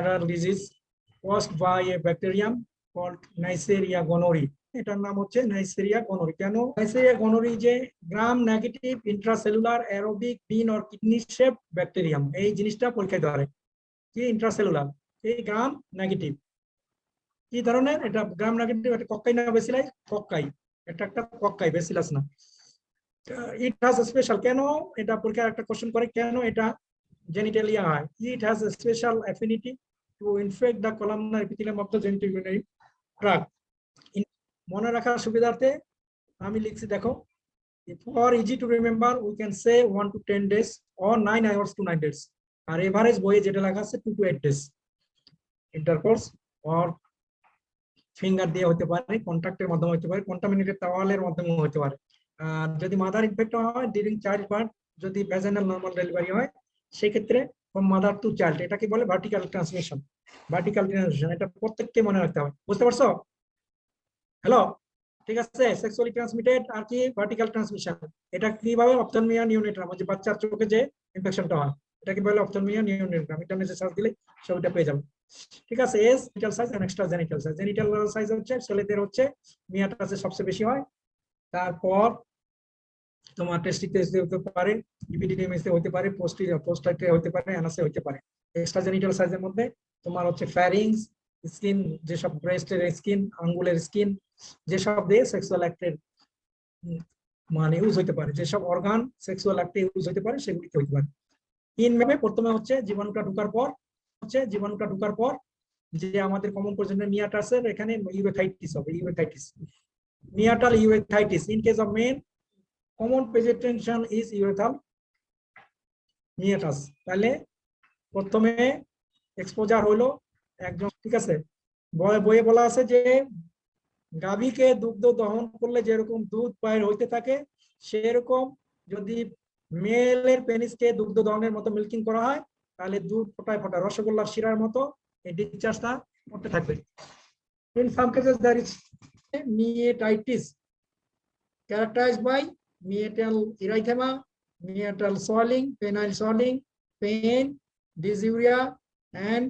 viral disease caused by a bacterium called Neisseria gonorrhoeae. এটার নাম হচ্ছে Neisseria gonorrhoeae। কেন Neisseria gonorrhoeae? যে gram negative intracellular aerobic been or kidney shape bacterium, এই জিনিসটা পরীক্ষা ধরে কি ইন্ট্রাসেলুলার, এই গ্রাম নেগেটিভ কি ধরনের, এটা গ্রাম নেগেটিভ, এটা কক্কাই না বেসিলাই, কক্কাই, এটা একটা কক্কাই, বেসিলাস না। ইট হ্যাজ স্পেশাল, কেন এটা পরীক্ষায় একটা কোশ্চেন করে, কেন এটা জেনিটালিয়া হয়, it has a special affinity to infect the columnar epithelium of the genital urinary tract। মনে রাখার সুবিধার্থে আমি লিখছি, দেখো, for easy to remember we can say 1 to 10 days or 9 hours to 9 days, আর এভারেজ বইয়ে যেটা লেখা আছে 2 to 8 days। Intercourse or finger দিয়ে হতে পারে, কন্টাক্টের মাধ্যমে হতে পারে, কন্টামিনেটেড টাওয়ালের মাধ্যমে হতে পারে। আর যদি মাদার ইনফেক্ট হয় ডিউরিং চাইল্ড বার্থ, যদি ভ্যাজাইনাল নরমাল ডেলিভারি হয় সেক্ষেত্রে ফ্রম মাদার টু চাইল্ড, এটাকে বলে ভার্টিক্যাল ট্রান্সমিশন। ভার্টিক্যাল ট্রান্সমিশন এটা প্রত্যেককে মনে রাখতে হবে, বুঝতে পারছো? হ্যালো, ঠিক আছে। সেক্সুয়ালি ট্রান্সমিটেড আর কি ভার্টিক্যাল ট্রান্সমিশন, এটা কিভাবে অপথলমিয়া নিওনেটারাম, যে বাচ্চার চোখে যে ইনফেকশনটা হয় এটাকে বলে অপথলমিয়া নিওনেটারাম। ইন্টারনেটে সার্চ দিলে ছবিটা পেয়ে যাবে, ঠিক আছে। As genital size and extra genital size. Genital size হচ্ছে ছেলেদের হচ্ছে মিয়াটাসে সবচেয়ে বেশি হয়, তারপর তোমার টেস্টিকুলাসে হতে পারে, ইপিডিডিমিসে হতে পারে, পোস্টাইটে হতে পারে, অ্যানাসে হতে পারে। এক্সট্রা জেনিটাল সাইজের মধ্যে তোমার হচ্ছে ফ্যারিংস, স্কিন, যেসব ব্রেস্টের স্কিন, আঙ্গুলের স্কিন, যেসব দিয়ে সেক্সুয়াল অ্যাক্টের মানে ইউজ হতে পারে, যেসব অর্গান সেক্সুয়াল অ্যাক্টে ইউজ হতে পারে সেগুলিতে হতে পারে। ইনভাবে প্রথমে হচ্ছে জীবাণুটা ঢোকার পর যে আমাদের কমন প্রজন্মের মিয়াটাসের এখানে ইউরেথাইটিস হবে, urethritis, meatal urethritis. In case of men common presentation is urethral meatus। তাহলে প্রথমে এক্সপোজার হলো একজন, ঠিক আছে। বইয়ে বলা আছে যে গাভীকে দুগ্ধ দহন করলে যেরকম দুধ বাইর হইতে থাকে, সেরকম যদি মেলের পেনিসকে দুগ্ধ দহনের মতো মিল্কিং করা হয় তাহলে দুধ ফোটায় ফোটায় রসগোল্লার শিরার মতো এই ডিসচার্জটা করতে থাকবে। In some cases there is meatitis characterized by meatal erythema, meatal swelling, penile swelling, pain, dysuria, and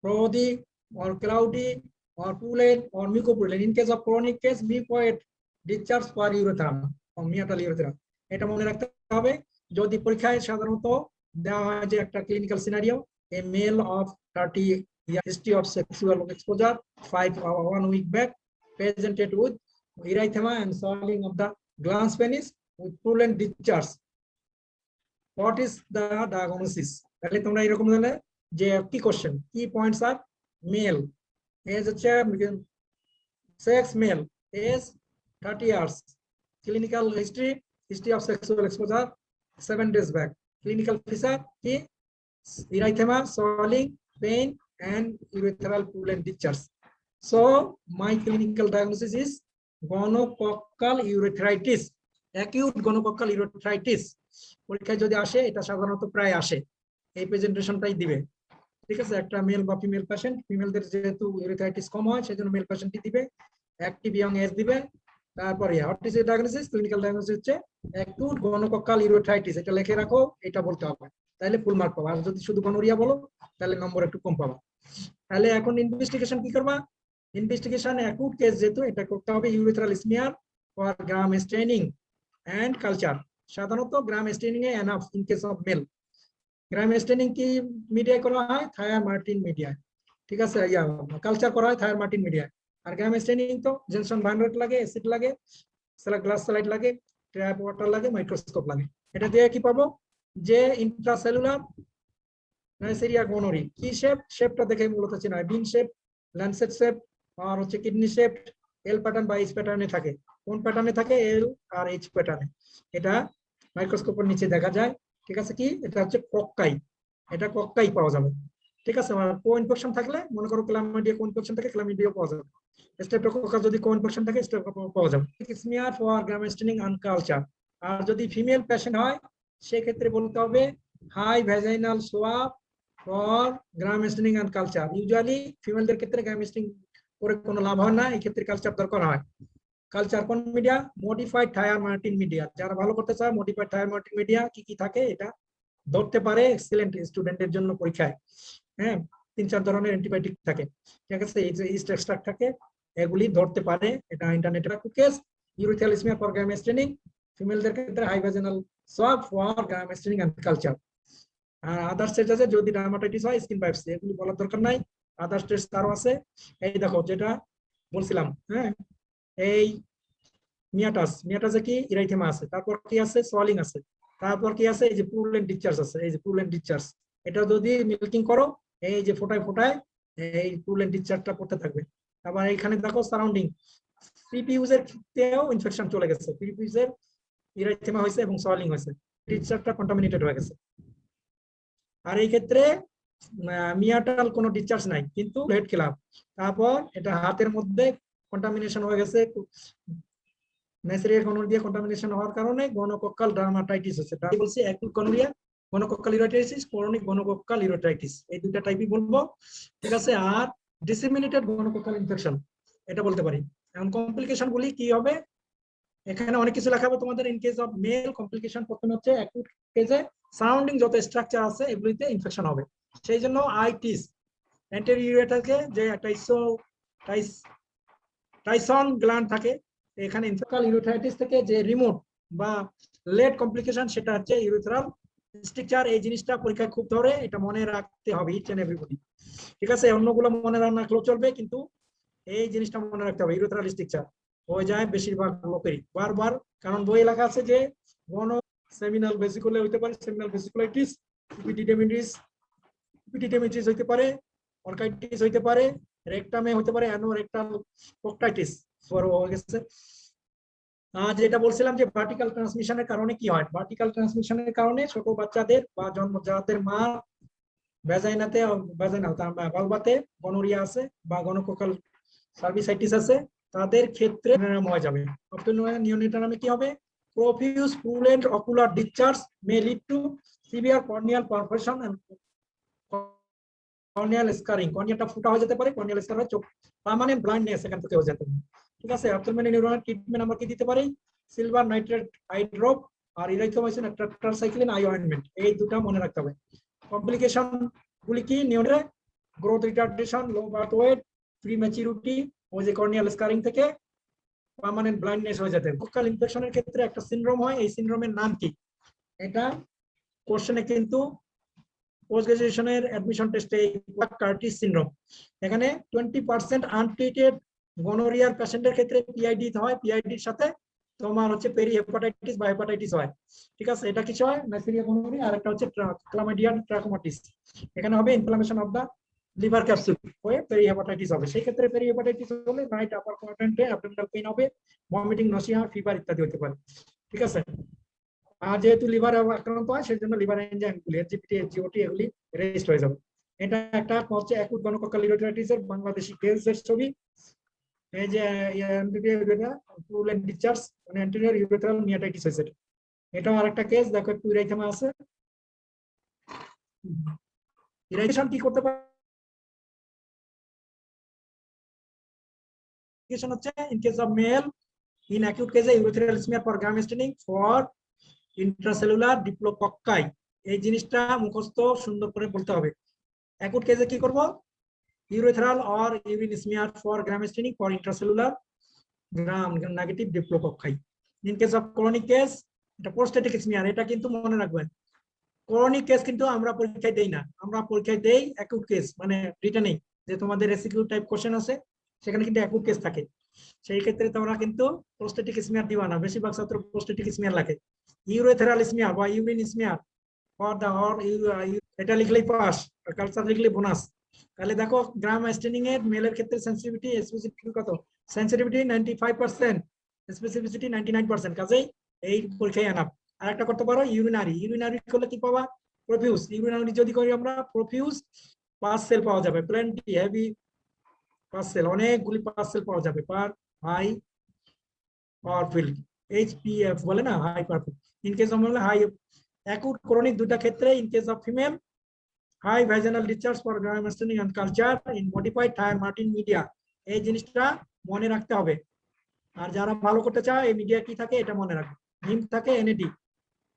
frothy or cloudy or pullet or mucopurulent. In case of chronic case, mucoid discharge per urethra or meatal urethra। এটা মনে রাখতে হবে। যদি পরীক্ষায় সাধারণত দেওয়া হয় যে একটা clinical scenario, a male of 30 years history of sexual exposure 1 week back presented with erythema and swelling of the glans penis with purulent discharge. What is the diagnosis? তাহলে তোমরা এরকম জানলে যে কি কোশ্চেন, কি পয়েন্টস আর male, age হচ্ছে sex male, age 30 years, clinical history of sexual exposure 7 days back, clinical feature কি erythema, swelling, pain and urethral purulent discharge. So my clinical diagnosis is gonococcal urethritis, acute gonococcal urethritis। পরীক্ষায় যদি আসে, এটা সাধারণত প্রায় আসে, এই প্রেজেন্টেশনটাই দিবে, ঠিক আছে। একটা মেল বা ফিমেল পেশেন্ট, ফিমেলদের যেহেতু ইউরেথাইটিস কম হয় সেজন্য মেল পেশেন্টই দিবে, অ্যাক্টিভ ইয়ং এজ দিবে। তারপরে what is diagnosis, clinical diagnosis হচ্ছে অ্যাকিউট গনোকক্কাল ইউরেথাইটিস, এটা লিখে রাখো, এটা বলতে হবে, তাহলে ফুল মার্ক পাবা। আর যদি শুধু গনোরিয়া বলো তাহলে নম্বর একটু কম পাবা। তাহলে এখন ইনভেস্টিগেশন কি করবা? ইনভেস্টিগেশন অ্যাকিউট কেস যেহেতু, এটা করতে হবে urethral smear for gram staining and culture. সাধারণত গ্রাম স্টেনিং এ enough in case of male. Gram staining কি মিডিয়ায় করা হয়? থায়ার মার্টিন মিডিয়ায়, ঠিক আছে। কালচার করা হয় থায়ার মার্টিন মিডিয়ায়। আর গ্রাম স্টেনিং তো জেনসন ভাইনরেট লাগে, অ্যাসিড লাগে, গ্লাস স্লাইড লাগে, ট্র্যাপ ওয়াটার লাগে, মাইক্রোস্কোপ লাগে। এটা দিয়ে কি পাবো? যে ইন্ট্রাসেলুলার নাইসেরিয়া গোনোরি। কি শেপ? শেপটা দেখে মূলত চেনা হয়, বিন শেপ, ল্যান্সেট শেপ, আর হচ্ছে কিডনি শেপ, এল প্যাটার্ন বা এইচ প্যাটার্নে থাকে। কোন প্যাটার্নে থাকে? এল আর এইচ প্যাটার্নে। এটা মাইক্রোস্কোপের নিচে দেখা যায়, ঠিক আছে। কি এটা হচ্ছে কক্কাই, এটা কক্কাই পাওয়া যাবে, ঠিক আছে। আর কো ইনফেকশন থাকলে, মনে করো ক্লামিডিয়া কো ইনফেকশন থাকে, ক্লামিডিয়া পাওয়া যাবে। স্ট্রেপ্টোকোকাস যদি কো ইনফেকশন থাকে, স্ট্রেপ্টোকোকাস পাওয়া যাবে। Smear for gram staining and culture. আর যদি ফিমেল পেশেন্ট হয় সেক্ষেত্রে বলতে হবে high vaginal swab for gram staining and culture. Usually ফিমেলদের ক্ষেত্রে গ্রাম স্টেনিং করে কোনো লাভ হয় না, এই ক্ষেত্রে কালচার দরকার হয়। কালচার কোন media? Modified Thayer Martin media. যারা ভালো করতে চায় মডিফাইড থায়ার মার্টিন মিডিয়া কি কি থাকে এটা ধরতে পারে এক্সিলেন্ট স্টুডেন্টের জন্য পরীক্ষায়। হ্যাঁ, 3-4 ধরনের অ্যান্টিবায়োটিক থাকে, ঠিক আছে, এই যে ইস্ট এক্সট্রাক্ট থাকে, এগুলি ধরতে পারে। এটা ইন্টারনেটে case urethral smear for gram staining, ফিমেলদের ক্ষেত্রে high vaginal swab for gram staining and culture. আর আদার্স টেস্ট আছে যদি ডার্মাটাইটিস হয়, স্কিন বায়োপসি, এগুলি বলার দরকার নাই। আদার্স টেস্ট আরো আছে, এই দেখো যেটা বলছিলাম, হ্যাঁ, এই মিয়াটাসে কি ইরাইথেমা আছে, তারপর কি আছে সোয়ালিং আছে, তারপর কি আছে এই যে পুরুলেন্ট ডিসচার্জ আছে, এই যে পুরুলেন্ট ডিসচার্জ, এটা যদি মিল্কিং করো এই যে ফোটায় ফোটায় এই পুরুলেন্ট ডিসচার্জটা পড়তে থাকবে। আবার এখানে দেখো সারাউন্ডিং পিপিইউজ এর ক্ষেত্রেও ইনফেকশন চলে গেছে, পিপিইউজ এর ইরাইথেমা হয়েছে এবং সোয়ালিং হয়েছে, ডিসচার্জটা কন্টামিনেটেড হয়ে গেছে। আর এই ক্ষেত্রে মিয়াটাল কোনো ডিসচার্জ নাই কিন্তু ব্লেড খেলাম, তারপর এটা হাতের মধ্যে কন্টামিনেশন হয়ে গেছে, নেসেরিয়া গনোরিয়া কন্টামিনেশন হওয়ার কারণে গনোকক্কাল ডার্মাটাইটিস হচ্ছে। বলছি অ্যাকুট গনোরিয়া, গনোকক্কাল ইউরেটাইটিস, ক্রনিক গনোকক্কাল ইউরেটাইটিস, এই দুটো টাইপই বলবো, ঠিক আছে। আর ডিসেমিনেটেড গনোকক্কাল ইনফেকশন এটা বলতে পারি। এখন কমপ্লিকেশন গুলি কি হবে, এখানে অনেক কিছু লেখা হবে তোমাদের। In case of male complication প্রথমে হচ্ছে অ্যাকুট কেসে সারাউন্ডিং যত স্ট্রাকচার আছে এগুলিতে ইনফেকশন হবে, সেই জন্য আইটিস অ্যান্টেরিয়র ইউরেটারকে যে টাইসন গ্ল্যান্ড থাকে, এখানে ইনফেক্টাল ইউরেথাইটিস থেকে যে রিমোট বা লেট কমপ্লিকেশন সেটা হচ্ছে ইউরেথ্রাল স্ট্রাকচার। এই জিনিসটা পরীক্ষায় খুব ধরে, এটা মনে রাখতে হবে ইচ এন্ড এভরিবডি, ঠিক আছে। অন্যগুলো মনে রাখলেও চলবে, কিন্তু এই জিনিসটা মনে রাখতে হবে, ইউরেথ্রাল স্ট্রাকচার হয়ে যায় বেশিরভাগ লোকেরই বারবার, কারণ বই লেখা আছে যে গণ সেমিনাল ভেসিকুলে হইতে পারে, সেমিনাল ভেসিকুলাইটিস, ইপিডিডিমিটিস হইতে পারে, অর্কাইটিস হইতে পারে, রেকটামে হতে পারে অ্যানোরেকটাল প্রক্টাইটিস বড় হয়ে গেছে। যেটা বলছিলাম যে ভার্টিক্যাল ট্রান্সমিশনের কারণে কি হয়, ভার্টিক্যাল ট্রান্সমিশনের কারণে ছোট বাচ্চাদের বা যাদের মা ভ্যাজাইনাতে ভালভাতে গনোরিয়া আছে বা গনোকোকাল সার্ভিসাইটিস আছে, তাদের ক্ষেত্রে হয়ে যাবে। নিওনেটারামে কি হবে, profuse purulent ocular discharge may lead to severe corneal perforation and corneal scarring, কর্নিয়াটা ফুটা হয়ে যেতে পারে, কর্নিয়াল স্কার হয়, চোখ পার্মানেন্ট ব্লাইন্ডনেস এখান থেকে হয়ে যেতে পারে, ঠিক আছে। অপথ্যালমিক নিউরোনাল ট্রিটমেন্ট আমরা কি দিতে পারি, সিলভার নাইট্রেট আই ড্রপ আর ইরাইথ্রোমাইসিন টেট্রাসাইক্লিন আই অয়েন্টমেন্ট, এই দুটো মনে রাখতে হবে। কমপ্লিকেশন গুলি কি, neuro growth retardation, low birth weight, prematurity, ওই যে কর্নিয়াল স্কারিং থেকে পার্মানেন্ট ব্লাইন্ডনেস হয়ে যেতে। ফোকাল ইনফেকশনের ক্ষেত্রে একটা সিনড্রোম হয়, এই সিনড্রোমের নাম কি, এটা কোশ্চেনে কিন্তু পোস্ট গ্রাজুয়েশনের অ্যাডমিশন টেস্টে কার্টিস সিনড্রোম, এখানে 20% আনট্রিটেড গনোরিয়ার পেশেন্টের ক্ষেত্রে পিআইডি হয়, পিআইডির সাথে তোমার হচ্ছে পেরি হেপাটাইটিস বা হেপাটাইটিস হয়, ঠিক আছে। এটা কিছু হয় নেসেরিয়া গনোরিয়া, আর একটা হচ্ছে ক্লামাইডিয়া ট্রাকোমাটিস, এখানে হবে inflammation of the liver capsule হয়ে পেরি হেপাটাইটিস হবে। সেই ক্ষেত্রে পেরি হেপাটাইটিস হলে রাইট আপার কোয়াড্রেন্টে অ্যাবডোমিনাল পেইন হবে, ভমিটিং, নসিয়া, ফিভার ইত্যাদি হতে পারে, ঠিক আছে। আর যেহেতু লিভার আক্রান্ত হয় সেই জন্য লিভার এনজাইমগুলি এসজিপিটি, এসজিওটি এগুলি রেজিস্ট হয়ে যাবে। এটা একটা হচ্ছে অ্যাকুট গনোকক্কাল ইউরেটাইটিসের বাংলাদেশি কেসের ছবি, এই যে পুরুলেন্ট ডিসচার্জ মানে অ্যান্টেরিয়র ইউরেথ্রাল মিয়াটাইটিস হয়েছে, এটাও আরেকটা কেস। দেখো একটু ইরাইথেমা আছে, ইরাইথেশন কি করতে পারে হচ্ছে in case of male in acute কেসে urethral smear for gram staining for intracellular diplococci, এই জিনিসটা মুখস্থ সুন্দর করে বলতে হবে। অ্যাকুট কেসে কি করব, urethral or urine smear for gram staining for intracellular gram negative diplococci. In case of chronic case এটা প্রোস্টেটিক স্মিয়ার, এটা কিন্তু মনে রাখবেন। ক্রনিক কেস কিন্তু আমরা পরীক্ষায় দেই না, আমরা পরীক্ষায় দেই অ্যাকুট কেস, মানে রিটেনিং যে তোমাদের এসিকিউ টাইপ কোশ্চেন আছে সেখানে কিন্তু অ্যাকুট কেস থাকে, সেই ক্ষেত্রে তোমরা কিন্তু প্রোস্টেটিক স্মিয়ার দিবা না, বেশিরভাগ ছাত্র প্রোস্টেটিক স্মিয়ার লাগে। ইউরেথ্রাল স্মিয়ার বা urine smear for the or এটা লিখলেই পাস, কালচার লিখলে বোনাস। তাহলে দেখো গ্রাম স্টেনিং এর মেলের ক্ষেত্রে সেনসিটিভিটি স্পেসিফিটি কত, সেনসিটিভিটি 95%, স্পেসিফিসিটি 99%, কাজেই এই পরীক্ষায় আনাপ। আর একটা করতে পারো ইউরিনারি, ইউরিনারি করলে কি পাবা, প্রফিউজ, ইউরিনারি যদি করি আমরা প্রফিউজ পাস সেল পাওয়া যাবে, প্লেন্টি হেভি পাস সেল, অনেকগুলি পাস সেল পাওয়া যাবে, পার হাই পাওয়ারফুল, এইচপিএফ বলে না, high powerful. In case of high acute chronic দুটা ক্ষেত্রে, in case of female high vaginal discharge for gram staining and culture in modified Thayer Martin media, এই জিনিসটা মনে রাখতে হবে। আর যারা ভালো করতে চায় এই মিডিয়া কি থাকে এটা মনে রাখবে, নিম থাকে এনএডি,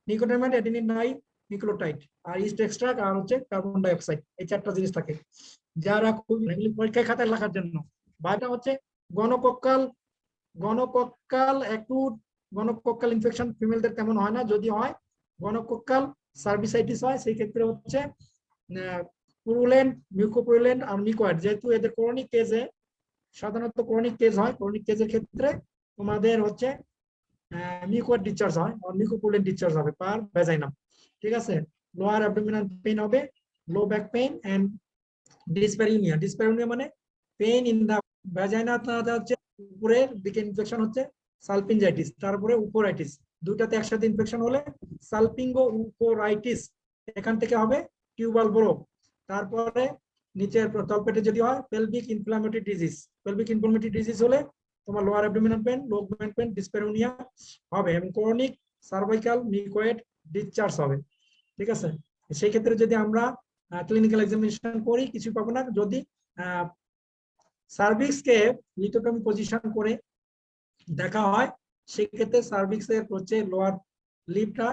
নিকোটামাইড, অ্যাডেনিন ডাই নিউক্লিওটাইড, আর ইস্ট এক্সট্রাক্ট, আর হচ্ছে কার্বন ডাই অক্সাইড, এই চারটা জিনিস থাকে। যারা খুব এগুলি পরীক্ষায় খাতায় লেখার জন্য। বাটা হচ্ছে গণকক্কাল অ্যাকুট গণকক্কাল ইনফেকশন ফিমেলদের তেমন হয় না, যদি হয় গণকক্কাল সার্ভিসাইটিস হয়, সেই ক্ষেত্রে হচ্ছে পুরুলেন্ট, মিউকোপুরুলেন্ট আর মিকোয়েড, যেহেতু এদের ক্রনিক কেজে সাধারণত ক্রনিক কেজ হয়, ক্রনিক কেজের ক্ষেত্রে তোমাদের হচ্ছে মিউকোয়েড ডিসচার্জ হয় আর মিউকোপুরুলেন্ট ডিসচার্জ হবে পার ভ্যাজাইনাম। ঠিক আছে, লোয়ার অ্যাবডোমিনাল পেইন হবে, লো ব্যাক পেইন এন্ড ডিসপ্যারিউনিয়া। ডিসপ্যারিউনিয়া মানে পেইন ইন দা ভ্যাজাইনা, হচ্ছে উপরের দিকে ইনফেকশন হচ্ছে সালপিনজাইটিস, তারপরে উপরাইটিস, দুটাতে একসাথে ইনফেকশন হলে সালপিঙ্গো উপরাইটিস, এখান থেকে হবে টিউবাল ব্রো। তারপরে নিচের তলপেটে যদি হয় pelvic inflammatory disease, pelvic inflammatory disease হলে তোমার lower abdominal pain, low back pain, dyspareunia হবে এবং ক্রনিক সার্ভাইকাল মিউকয়েড ডিসচার্জ হবে। ঠিক আছে, সেই ক্ষেত্রে যদি আমরা ক্লিনিক্যাল এক্সামিনেশন করি কিছু পাবো না। যদি সার্ভিক্সকে লিথোটমি পজিশন করে দেখা হয়, সেক্ষেত্রে সার্ভিক্সের হচ্ছে লোয়ার লিপটা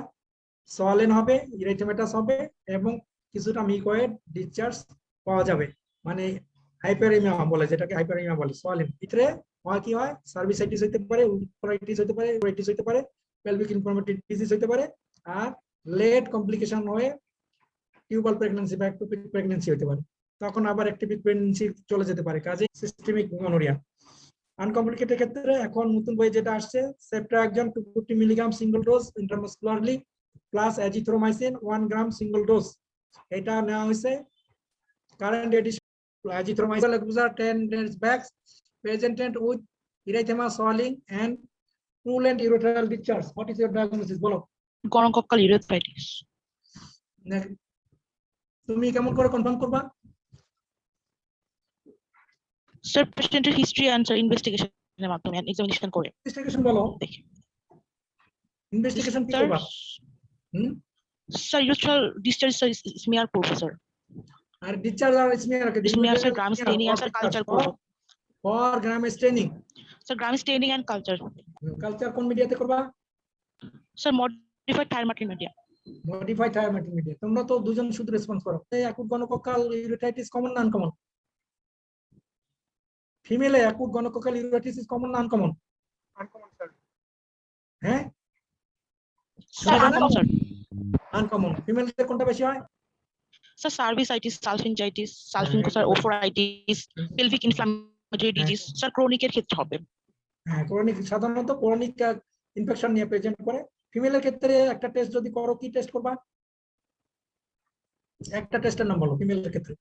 সোয়ালেন হবে, ইরিথেমেটাস হবে এবং কিছুটা মিকয়েড ডিসচার্জ পাওয়া যাবে, মানে হাইপারেমিয়া বলে, যেটাকে হাইপারেমিয়া বলে সোয়ালেন। ভিতরে হয় কি হয়, সার্ভিসাইটিস হতে পারে, উপরাইটিস হতে পারে, উপরাইটিস হতে পারে, পেলভিক ইনফ্লামেটরি ডিজিজ হতে পারে, আর লেট কমপ্লিকেশন হয়ে টিউবাল প্রেগন্যান্সি বা একটোপিক প্রেগন্যান্সি হতে পারে, তখন আবার একটোপিক প্রেগন্যান্সি চলে যেতে পারে। কাজে সিস্টেমিক গনোরিয়া। আনকমপ্লিকেটেড ক্ষেত্রে এখন নতুন বই যেটা আসছে, ceftriaxone 250 milligram single dose intramuscularly plus azithromycin 1 gram single dose, এটা নেওয়া হয়েছে current edition. Azithromycin exposure 10 days back presented with erythema swelling and purulent ureteral discharge. What is your diagnosis? বলো। গণকক্কাল ইউরেথ্রাইটিস। তুমি কেমন করে কনফার্ম করবা? স্যার পেশেন্টের history and ইনভেস্টিগেশনের মাধ্যমে এক্সামিনেশন করে। ইনভেস্টিগেশন বলো, দেখি ইনভেস্টিগেশন কি করবা? স্যার ইউরেথ্রাল ডিসচার্জ স্মিয়ার করব স্যার। আর ডিসচার্জ আর স্মিয়ার কে স্মিয়ার স্যার গ্রাম স্টেনিং আর স্যার কালচার করব। For gram staining sir gram staining and culture. Culture কোন মিডিয়াতে করবা? Sir modified Thayer Martin media. Modified Thayer Martin media. তোমরা তো দুজন শুধু রেসপন্স করো। এই অ্যাকুট গনোকক্কাল ইউরেটাইটিস কমন না আনকমন? ফিমেলে অ্যাকুট গনোকক্কাল ইউরেটাইটিস কমন না আনকমন? Uncommon sir. হ্যাঁ স্যার আনকমন স্যার। আনকমন। ফিমেলদের কোনটা বেশি হয়? Sir cervicitis, salpingitis, salpingo sir oophoritis, pelvic inflammatory disease sir ক্রনিকের ক্ষেত্রে হবে। হ্যাঁ, ক্রনিক সাধারণত ক্রনিক ইনফেকশন নিয়ে প্রেজেন্ট করে। ফিমেলের ক্ষেত্রে একটা টেস্ট যদি করো, কি টেস্ট করবা? একটা টেস্টের নাম বলো ফিমেলের ক্ষেত্রে।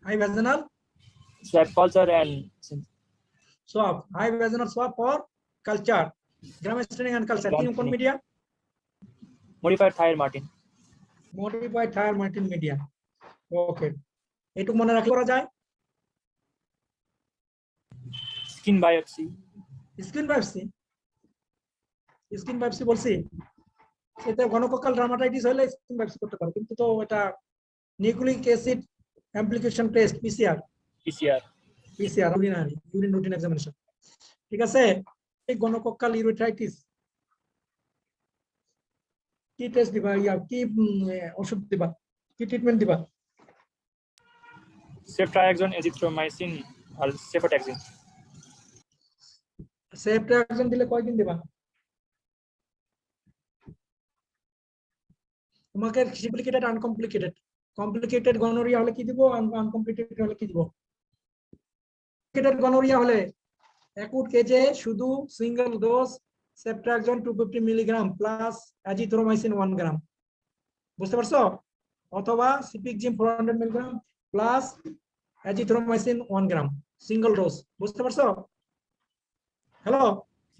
High vaginal swab culture and swab, high vaginal swab for culture, gram staining and culture. Gram কি কোন staining. Media? modified Thyr-Martin. Modified Thayer Martin media. Okay, এটুকু মনে রাখলে করা যায়। Skin biopsy. Skin biopsy, skin biopsy বলছি, সেটা গনোকক্কাল ডার্মাটাইটিস হলে স্কিন বায়োপসি করতে পারো, কিন্তু তো এটা nucleic acid amplification test PCR, PCR. Urine routine examination. ঠিক আছে, এই গনোকক্কাল ইউরেটাইটিস কি টেস্ট দিবা, কি ওষুধ দিবা, কি ট্রিটমেন্ট দিবা? Ceftriaxone, azithromycin, or cefotaxime. সেপ্ট্রাক্সন দিলে কয়দিন দিবা? তোমাকে কমপ্লিকেটেড আনকমপ্লিকেটেড, কমপ্লিকেটেড গনোরিয়া হলে কি দিব, আনকমপ্লিকেটেড হলে কি দিব? কমপ্লিকেটেড গনোরিয়া হলে অ্যাকুট কেজে শুধু single dose ceftriaxone 250 milligram plus azithromycin 1 gram, বুঝতে পারছো? অথবা cefixime 400 milligram plus azithromycin 1 gram single dose, বুঝতে পারছো? হ্যালো,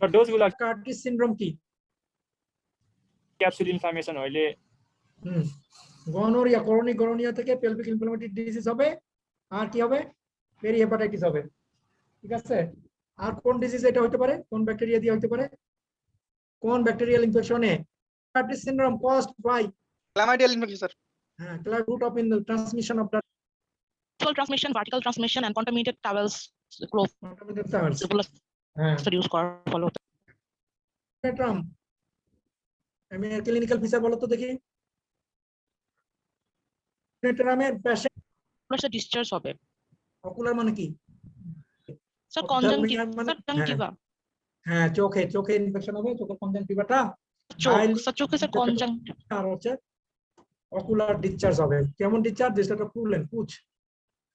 So dose গুলো কার্টিস সিনড্রোম কি? capsule inflammation হইলে গনোরিয়া, ক্রনিক গনোরিয়া থেকে পেলভিক ইনফ্লামেটরি ডিজিজ হবে, আর কি হবে? পেরি হেপাটাইটিস হবে। ঠিক আছে, আর কোন ডিজিজ এটা হতে পারে, কোন ব্যাকটেরিয়া দিয়ে হতে পারে, কোন ব্যাকটেরিয়াল ইনফেকশনে? Curtis syndrome caused by Chlamydial infection, sir. হ্যাঁ, route of in the transmission of the transmission, vertical transmission and contaminated towels close contaminated cells. এগুলো হ্যাঁ, স্যার ইউজ করার ফলে spectrum আমি ক্লিনিক্যাল ফিচার বলো তো দেখি। নামের পেশেন্ট স্যার ডিসচার্জ হবে অকুলার মানে কি? স্যার Ophthalmic কনজাংটিভা মানে স্যার কনজাংটিভা হ্যাঁ চোখে ইনফেকশন হবে, চোখের কনজাংটিভাটা চোখ স্যার চোখে স্যার কনজাং আর হচ্ছে অকুলার ডিসচার্জ হবে। কেমন ডিসচার্জ? যেটা পুরলেন পুঁজ,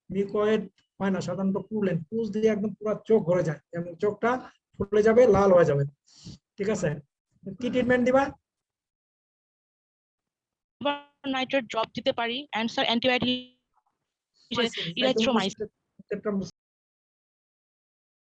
মিকয়েড হয় না সাধারণত, পুরলেন পুঁজ দিয়ে একদম পুরো চোখ ভরে যায় এবং চোখটা ফুলে যাবে, লাল হয়ে যাবে। ঠিক আছে, কি ট্রিটমেন্ট দিবা? নাইট্রেট ড্রপ দিতে পারি এন্ড স্যার অ্যান্টিবায়োটিক ইরিথ্রোমাইসিন